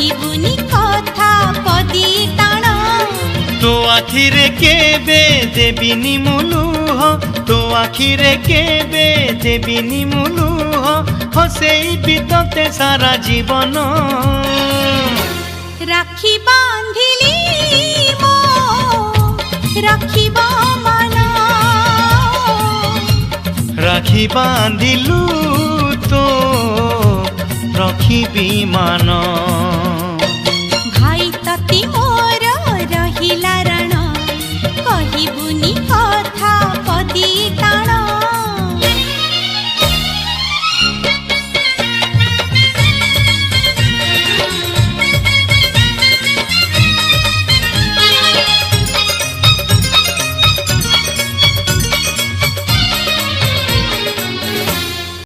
कहिबुनी कथा पदी टाण तो आखिरे केबे देबिनी मुलुह तो आखिरे केबे देबिनी मुलुह हसेई बितते सारा जीवन राखी बांधिली मो राखिब मन राखी बांधिलु तो रखिबी मान भाई तती मोर रहिला रण कहिबुनी कथा पदी टाण